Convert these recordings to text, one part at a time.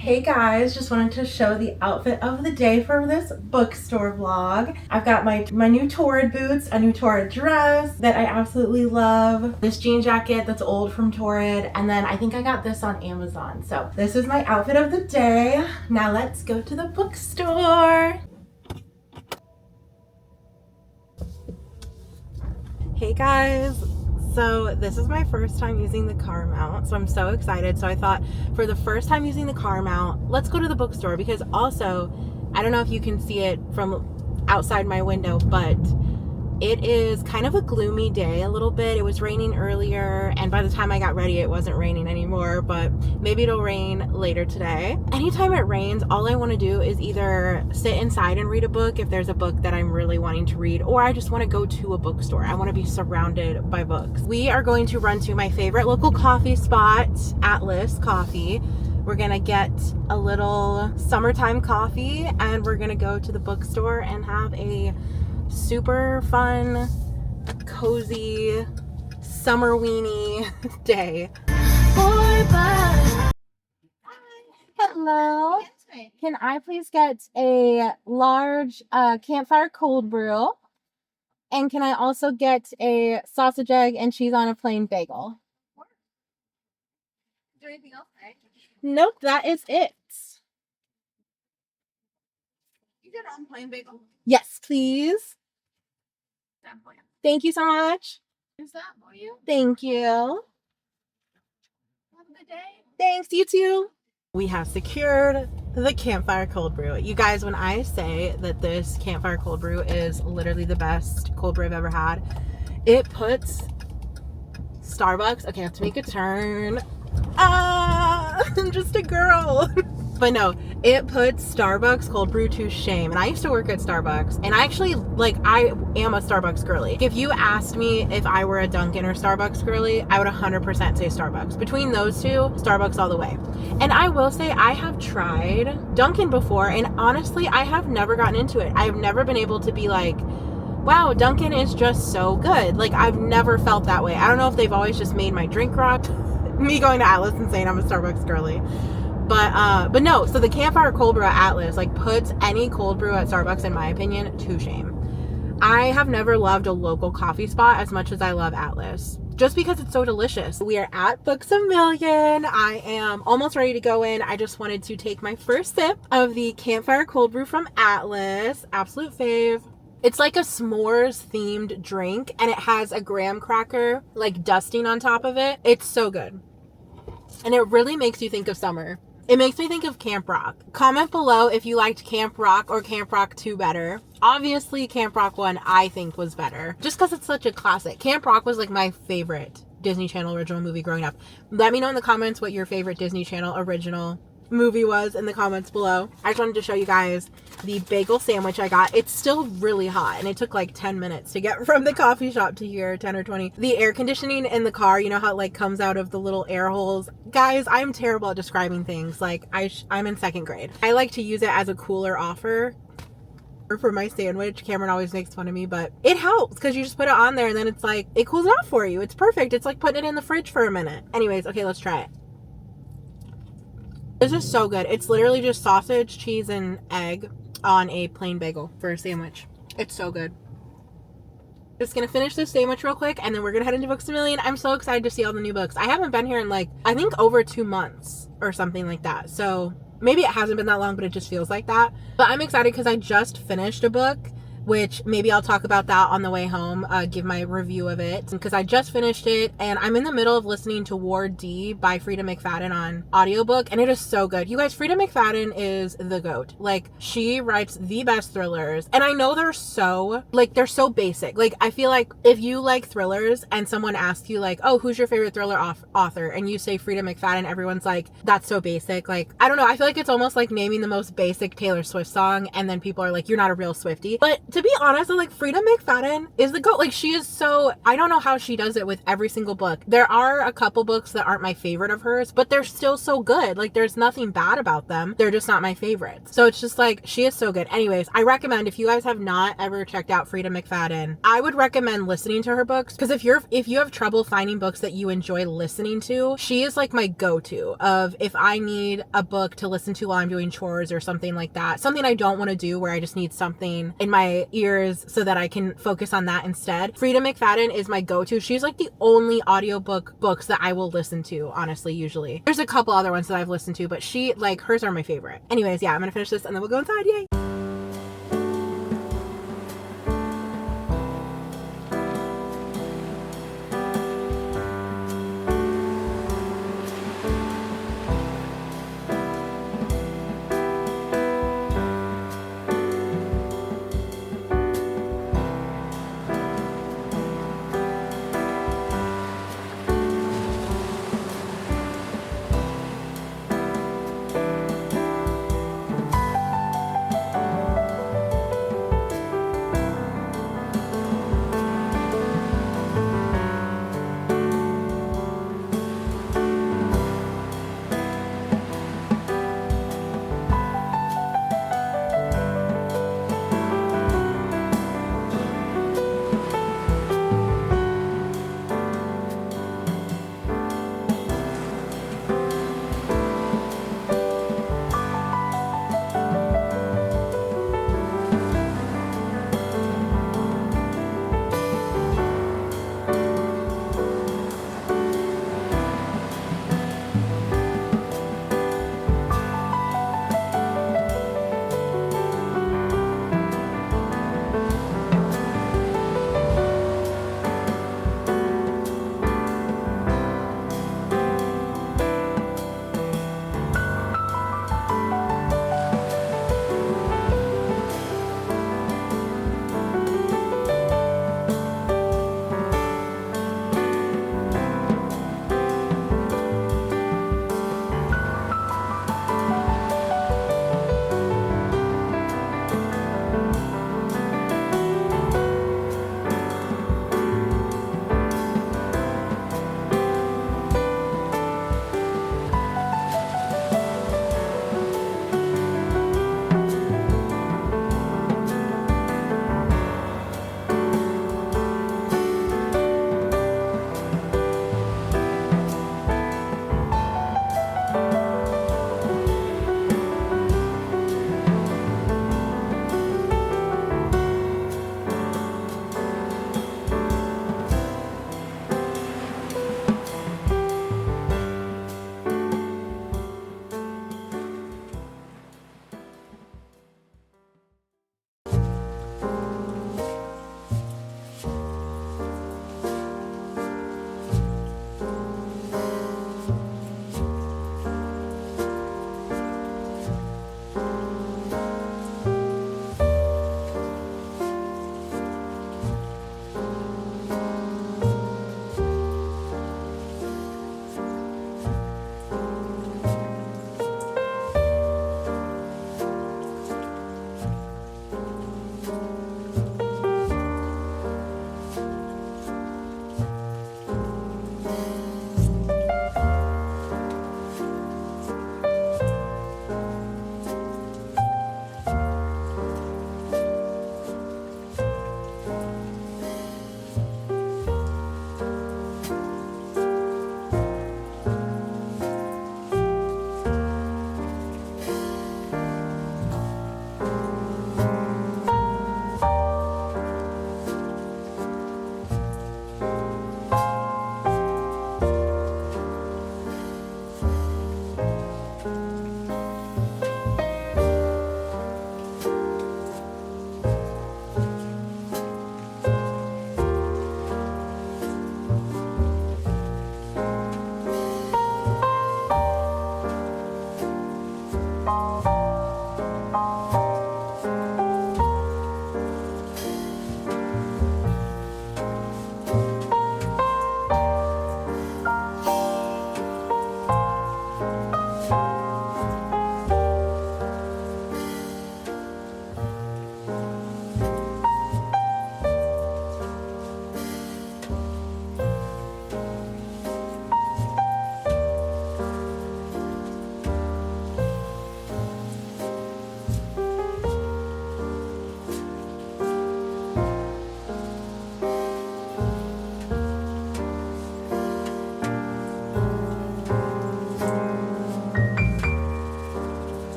Hey guys, just wanted to show the outfit of the day for this bookstore vlog. I've got my new Torrid boots, a new Torrid dress that I absolutely love, this jean jacket that's old from Torrid, and then I think I got this on Amazon. So this is my outfit of the day. Now let's go to the bookstore. Hey guys, so this is my first time using the car mount, so I'm so excited. So I thought for the first time using the car mount, let's go to the bookstore, because also, I don't know if you can see it from outside my window, but it is kind of a gloomy day a little bit. It was raining earlier, and by the time I got ready, it wasn't raining anymore, but maybe it'll rain later today. Anytime it rains, all I want to do is either sit inside and read a book if there's a book that I'm really wanting to read, or I just want to go to a bookstore. I want to be surrounded by books. We are going to run to my favorite local coffee spot, Atlas Coffee. We're gonna get a little summertime coffee, and we're gonna go to the bookstore and have a super fun, cozy, summer weenie day. Hello. Can I please get a large campfire cold brew? And can I also get a sausage, egg, and cheese on a plain bagel? Is there anything else? Right? Nope, that is it. You get on plain bagel. Yes, please. That for you. Thank you so much. Is that for you? Thank you. Have a good day. Thanks, you too. We have secured the campfire cold brew. You guys, when I say that this campfire cold brew is literally the best cold brew I've ever had, it puts Starbucks. Okay, I have to make a turn. I'm just a girl. But no, it puts Starbucks cold brew to shame. And I used to work at Starbucks, and I actually, I am a Starbucks girly. If you asked me if I were a Dunkin' or Starbucks girly, I would 100% say Starbucks. Between those two, Starbucks all the way. And I will say, I have tried Dunkin' before, and honestly, I have never gotten into it. I've never been able to be like, wow, Dunkin' is just so good. I've never felt that way. I don't know if they've always just made my drink rot. Me going to Atlas and saying I'm a Starbucks girly. But no, so the campfire cold brew at Atlas puts any cold brew at Starbucks, in my opinion, to shame. I have never loved a local coffee spot as much as I love Atlas, just because it's so delicious. We are at Booksamillion. I am almost ready to go in. I just wanted to take my first sip of the campfire cold brew from Atlas. Absolute fave. It's like a s'mores themed drink, and it has a graham cracker dusting on top of it. It's so good. And it really makes you think of summer. It makes me think of Camp Rock. Comment below if you liked Camp Rock or Camp Rock 2 better. Obviously, Camp Rock 1 I think was better, just because it's such a classic. Camp Rock was my favorite Disney Channel original movie growing up. Let me know in the comments what your favorite Disney Channel original movie was in the comments below. I just wanted to show you guys the bagel sandwich I got. It's still really hot, and it took 10 minutes to get from the coffee shop to here, 10 or 20. The air conditioning in the car, you know how it comes out of the little air holes? Guys, I'm terrible at describing things. I'm in 2nd grade. I like to use it as a cooler offer for my sandwich. Cameron always makes fun of me, but it helps because you just put it on there, and then it's it cools off for you. It's perfect. It's like putting it in the fridge for a minute. Anyways, okay, let's try it. This is so good. It's literally just sausage, cheese, and egg on a plain bagel for a sandwich. It's so good. Just gonna finish this sandwich real quick, and then we're gonna head into Booksamillion. I'm so excited to see all the new books. I haven't been here in I think over 2 months or something like that. So maybe it hasn't been that long, but it just feels like that. But I'm excited because I just finished a book, which maybe I'll talk about that on the way home, give my review of it, because I just finished it, and I'm in the middle of listening to Ward D by Frida McFadden on audiobook, and it is so good. You guys, Frida McFadden is the GOAT. She writes the best thrillers, and I know they're so, they're so basic. I feel like if you like thrillers and someone asks you, oh, who's your favorite thriller author, and you say Frida McFadden, everyone's that's so basic. I don't know, I feel like it's almost like naming the most basic Taylor Swift song, and then people are you're not a real Swiftie. But to be honest, like Frida McFadden is the GOAT. Like she is so, I don't know how she does it with every single book. There are a couple books that aren't my favorite of hers, but they're still so good. Like there's nothing bad about them. They're just not my favorites. So it's just like, she is so good. Anyways, I recommend, if you guys have not ever checked out Frida McFadden, I would recommend listening to her books, because if you have trouble finding books that you enjoy listening to, she is like my go-to of if I need a book to listen to while I'm doing chores or something like that. Something I don't want to do where I just need something in my ears so that I can focus on that instead. Frida McFadden is my go-to. She's like the only audiobook books that I will listen to, honestly, usually. There's a couple other ones that I've listened to, but she, like, hers are my favorite. Anyways, yeah, I'm gonna finish this and then we'll go inside. Yay!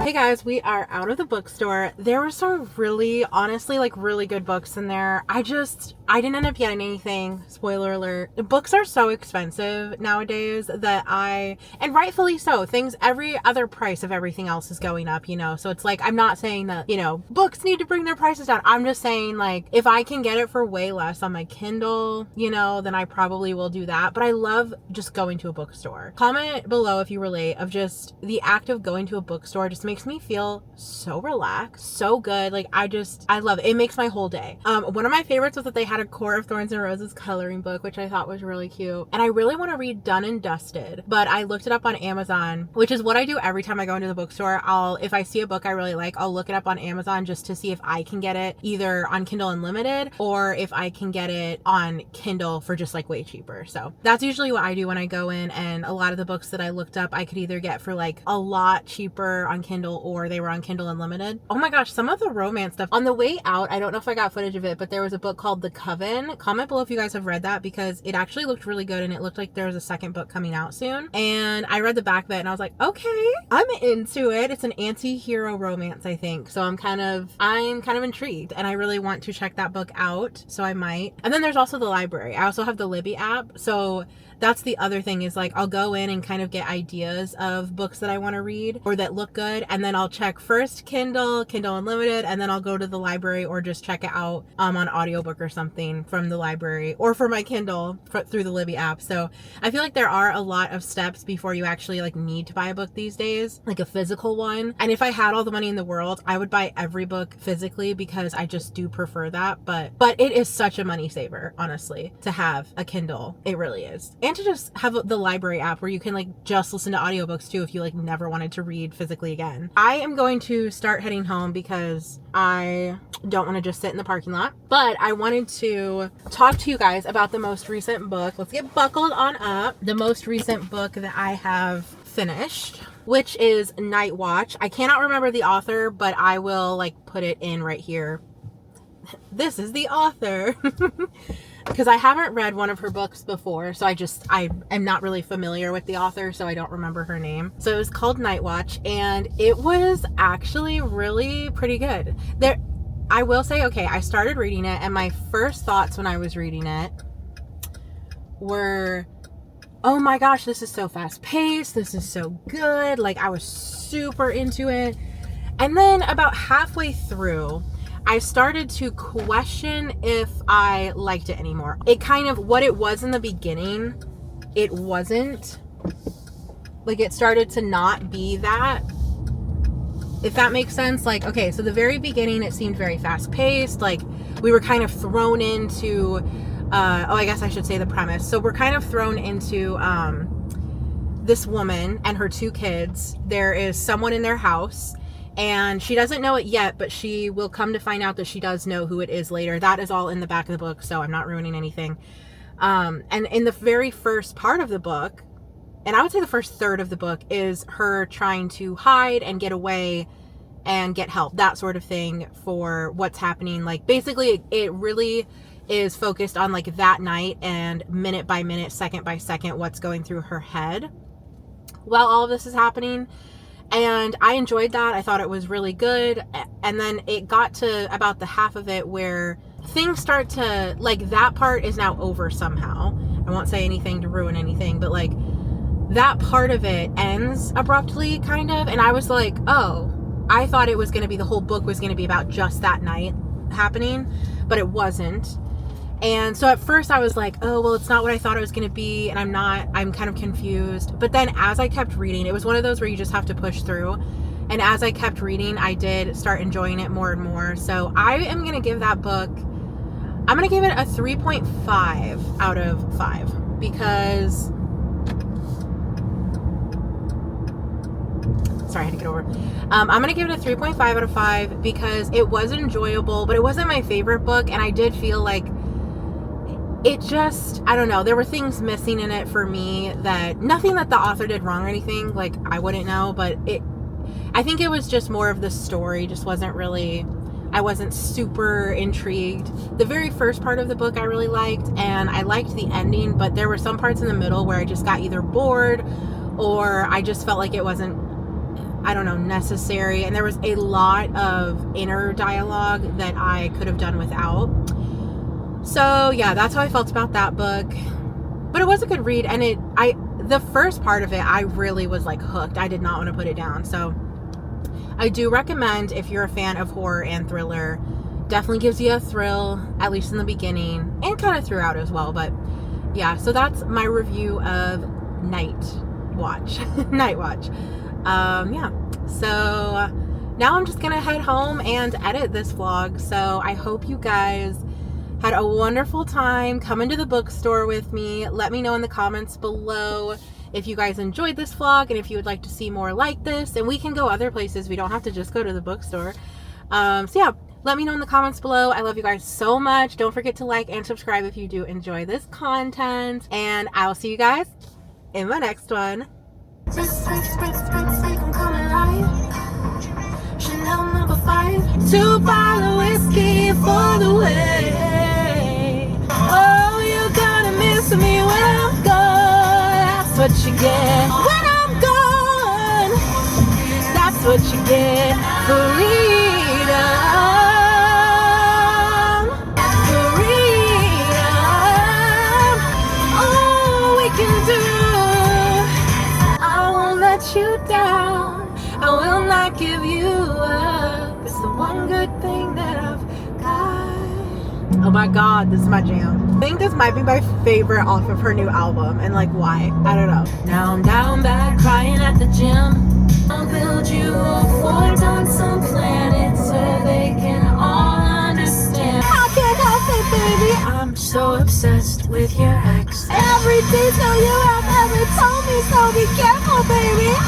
Hey guys, we are out of the bookstore. There were some really, honestly, like really good books in there. I didn't end up getting anything. Spoiler alert. Books are so expensive nowadays that and rightfully so, every other price of everything else is going up, So it's like, I'm not saying that, books need to bring their prices down. I'm just saying, like, if I can get it for way less on my Kindle, then I probably will do that. But I love just going to a bookstore. Comment below if you relate of just the act of going to a bookstore just makes me feel so relaxed, so good. Like, I love it. It makes my whole day. One of my favorites was that they had a Core of Thorns and Roses coloring book, which I thought was really cute. And I really want to read Done and Dusted, but I looked it up on Amazon, which is what I do every time I go into the bookstore. If I see a book I really like, I'll look it up on Amazon just to see if I can get it either on Kindle Unlimited or if I can get it on Kindle for just like way cheaper. So that's usually what I do when I go in, and a lot of the books that I looked up I could either get for like a lot cheaper on Kindle or they were on Kindle Unlimited. Oh my gosh, some of the romance stuff. On the way out, I don't know if I got footage of it, but there was a book called The Coven. Comment below if you guys have read that, because it actually looked really good and it looked like there was a second book coming out soon. And I read the back of it and I was like, okay, I'm into it. It's an anti-hero romance, I think. So I'm kind of intrigued and I really want to check that book out. So I might. And then there's also the library. I also have the Libby app. So that's the other thing, is like I'll go in and kind of get ideas of books that I want to read or that look good, and then I'll check first Kindle Unlimited, and then I'll go to the library or just check it out on audiobook or something from the library or for my Kindle through the Libby app. So I feel like there are a lot of steps before you actually like need to buy a book these days, like a physical one. And if I had all the money in the world, I would buy every book physically because I just do prefer that. But it is such a money saver, honestly, to have a Kindle. It really is. And to just have the library app where you can like just listen to audiobooks too if you like never wanted to read physically again. I am going to start heading home because I don't want to just sit in the parking lot. But I wanted to talk to you guys about the most recent book. Let's get buckled on up. The most recent book that I have finished, which is Night Watch. I cannot remember the author, but I will like put it in right here. This is the author. Because I haven't read one of her books before, so I am not really familiar with the author, so I don't remember her name. So it was called Night Watch, and it was actually really pretty good. I will say, okay, I started reading it, and my first thoughts when I was reading it were, oh my gosh, this is so fast paced, this is so good. Like, I was super into it. And then about halfway through, I started to question if I liked it anymore. It kind of, what it was in the beginning, it wasn't. Like, it started to not be that, if that makes sense. Like, okay, so the very beginning, it seemed very fast paced. Like, we were kind of thrown into, I guess I should say the premise. So we're kind of thrown into this woman and her two kids. There is someone in their house, and she doesn't know it yet, but she will come to find out that she does know who it is later. That is all in the back of the book, so I'm not ruining anything. And in the very first part of the book, and I would say the first third of the book, is her trying to hide and get away and get help, that sort of thing, for what's happening. Like, basically, it really is focused on like that night and minute by minute, second by second, what's going through her head while all of this is happening. And I enjoyed that. I thought it was really good. And then it got to about the half of it where things start to, like, that part is now over somehow. I won't say anything to ruin anything, but like that part of it ends abruptly, kind of. And I was like, oh, I thought it was going to be, the whole book was going to be about just that night happening, but it wasn't. And so at first I was like, oh, well, it's not what I thought it was going to be. And I'm kind of confused. But then as I kept reading, it was one of those where you just have to push through. And as I kept reading, I did start enjoying it more and more. So I am going to give that book, I'm going to give it a 3.5 out of 5 because, sorry, I had to get over. I'm going to give it a 3.5 out of 5 because it was enjoyable, but it wasn't my favorite book. And I did feel like it just, I don't know, there were things missing in it for me, that nothing that the author did wrong or anything, like, I wouldn't know, but I think it was just more of the story just wasn't really, I wasn't super intrigued. The very first part of the book I really liked, and I liked the ending, but there were some parts in the middle where I just got either bored or I just felt like it wasn't, I don't know, necessary. And there was a lot of inner dialogue that I could have done without. So yeah, that's how I felt about that book. But it was a good read, and the first part of it, I really was like hooked. I did not want to put it down. So I do recommend, if you're a fan of horror and thriller, definitely gives you a thrill, at least in the beginning, and kind of throughout as well. But yeah, so that's my review of Night Watch. Night Watch. Yeah, so now I'm just gonna head home and edit this vlog. So I hope you guys had a wonderful time coming to the bookstore with me. Let me know in the comments below if you guys enjoyed this vlog and if you would like to see more like this. And we can go other places. We don't have to just go to the bookstore. So yeah, let me know in the comments below. I love you guys so much. Don't forget to like and subscribe if you do enjoy this content. And I will see you guys in my next one. Chanel number 5, 2 bottle whiskey for the way. Oh, you're gonna miss me when I'm gone. That's what you get when I'm gone. That's what you get. Freedom. Freedom. Oh, we can do. I won't let you down. I will not give you up. It's the one good thing that I've got. Oh my god, this is my jam. I think this might be my favorite off of her new album. And like, why? I don't know. Now I'm down bad crying at the gym. I'll build you a fort on some planet so they can all understand. I can't help it, baby. I'm so obsessed with your ex. Every detail you have ever told me, so be careful, baby.